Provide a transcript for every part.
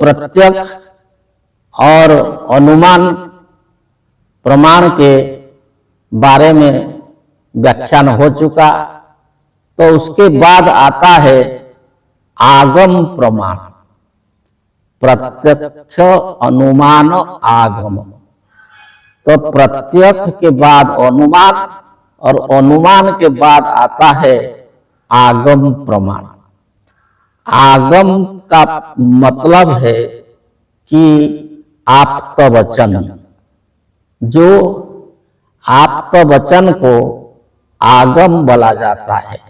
प्रत्यक्ष और अनुमान प्रमाण के बारे में व्याख्यान हो चुका। तो उसके बाद आता है आगम प्रमाण, प्रत्यक्ष अनुमान आगम। तो प्रत्यक्ष के बाद अनुमान और अनुमान के बाद आता है आगम प्रमाण। आगम का मतलब है कि आप्त वचन, जो आप्त वचन को आगम बोला जाता है।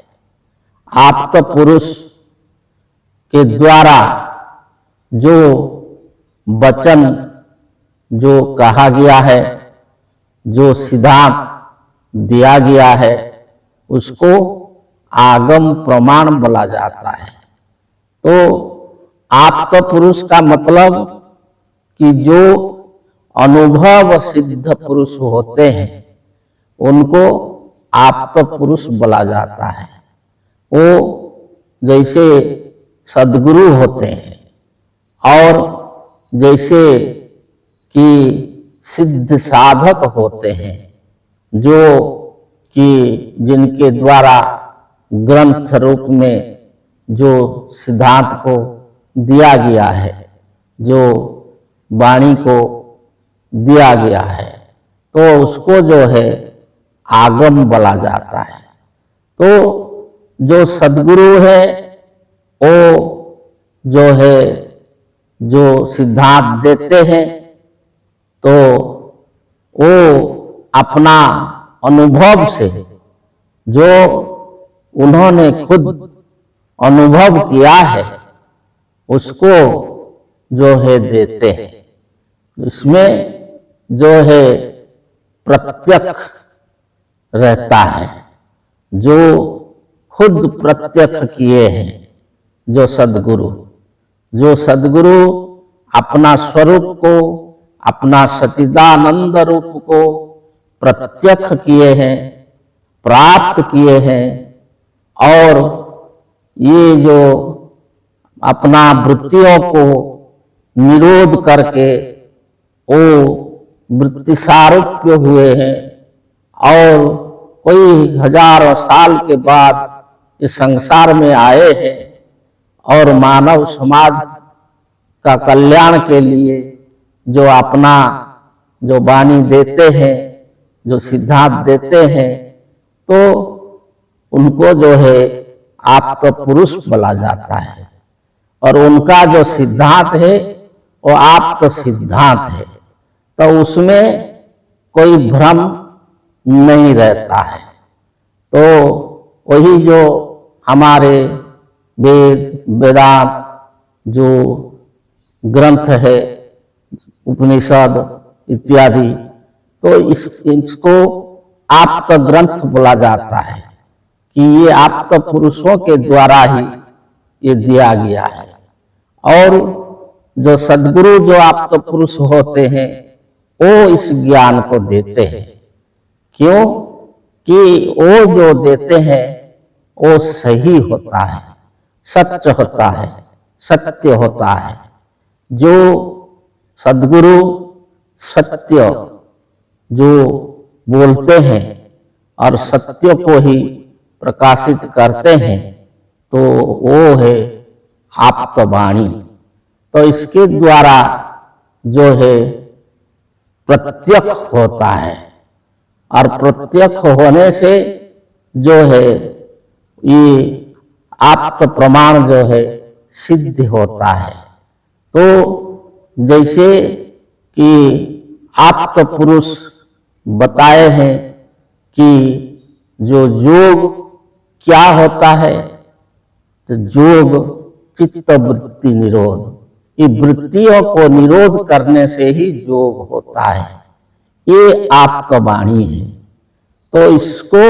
आप्त पुरुष के द्वारा जो वचन जो कहा गया है, जो सिद्धांत दिया गया है, उसको आगम प्रमाण बोला जाता है। तो आप्त पुरुष का मतलब कि जो अनुभव सिद्ध पुरुष होते हैं उनको आप्त पुरुष बोला जाता है। वो जैसे सद्गुरु होते हैं और जैसे कि सिद्ध साधक होते हैं, जो कि जिनके द्वारा ग्रंथ रूप में जो सिद्धांत को दिया गया है, जो वाणी को दिया गया है, तो उसको जो है आगम बोला जाता है। तो जो सद्गुरु है वो जो है जो सिद्धांत देते हैं, तो वो अपना अनुभव से, जो उन्होंने खुद अनुभव किया है, उसको जो है देते हैं। इसमें जो है प्रत्यक्ष रहता है, जो खुद प्रत्यक्ष किए हैं, जो सद्गुरु अपना स्वरूप को, अपना सच्चिदानंद रूप को प्रत्यक्ष किए हैं, प्राप्त किए हैं। और ये जो अपना वृत्तियों को निरोध करके वो वृत्ति सारूप्य हुए हैं और कोई हजारों साल के बाद इस संसार में आए हैं और मानव समाज का कल्याण के लिए जो अपना जो वाणी देते हैं, जो सिद्धांत देते हैं, तो उनको जो है आप्त पुरुष बोला जाता है। और उनका जो सिद्धांत है वो आप्त सिद्धांत है, तो उसमें कोई भ्रम नहीं रहता है। तो वही जो हमारे वेदांत जो ग्रंथ है, उपनिषद इत्यादि, तो इसको आप्त ग्रंथ बोला जाता है कि ये आप्त पुरुषों के द्वारा ही ये दिया गया है। और जो सद्गुरु जो आप्त पुरुष होते हैं वो इस ज्ञान को देते हैं। क्यों कि वो जो देते हैं वो सही होता है, सच होता है, सत्य होता है। जो सद्गुरु सत्य जो बोलते हैं और सत्य को ही प्रकाशित करते हैं, तो वो है आप्त वाणी। तो इसके द्वारा जो है प्रत्यक्ष होता है, और प्रत्यक्ष होने से जो है ये आप्त प्रमाण जो है सिद्ध होता है। तो जैसे कि आप तो पुरुष बताए हैं कि जो योग क्या होता है, तो योग चित्त वृत्ति निरोध, ये वृत्तियों को निरोध करने से ही योग होता है। ये आपका वाणी है। तो इसको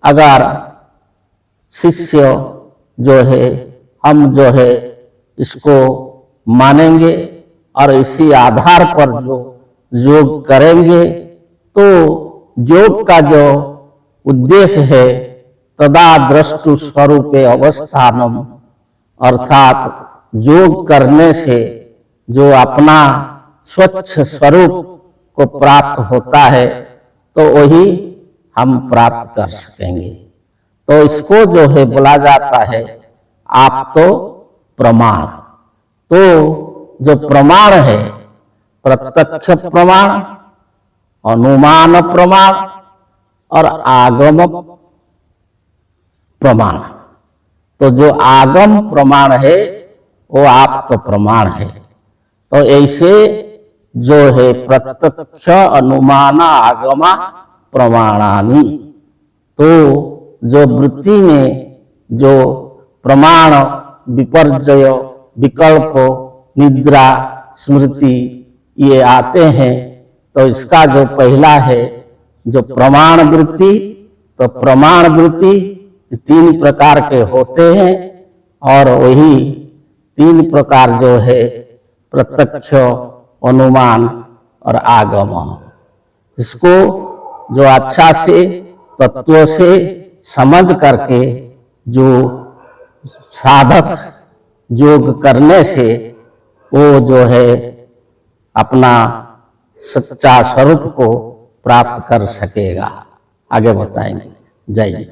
अगर शिष्य जो है, हम जो है इसको मानेंगे और इसी आधार पर जो योग करेंगे, तो योग का जो उद्देश्य है तदा द्रष्टु स्वरूपे अवस्थानम, अर्थात योग करने से जो अपना स्वच्छ स्वरूप को प्राप्त होता है, तो वही हम प्राप्त कर सकेंगे। तो इसको जो है बोला जाता है आप तो प्रमाण। तो जो प्रमाण है, प्रत्यक्ष प्रमाण, अनुमान प्रमाण और आगम प्रमाण। तो जो आगम प्रमाण है वो आप तो प्रमाण है। तो ऐसे जो है प्रत्यक्ष अनुमान आगम प्रमाणानि, तो जो वृत्ति में जो प्रमाण विपर्जय विकल्प निद्रा स्मृति ये आते हैं, तो इसका जो पहला है जो प्रमाण वृत्ति, तो प्रमाण वृत्ति 3 प्रकार के होते हैं और वही 3 प्रकार जो है प्रत्यक्ष अनुमान और आगम। इसको जो अच्छा से तत्व से समझ करके जो साधक योग करने से वो जो है अपना सच्चा स्वरूप को प्राप्त कर सकेगा। आगे बताएंगे। जय जय।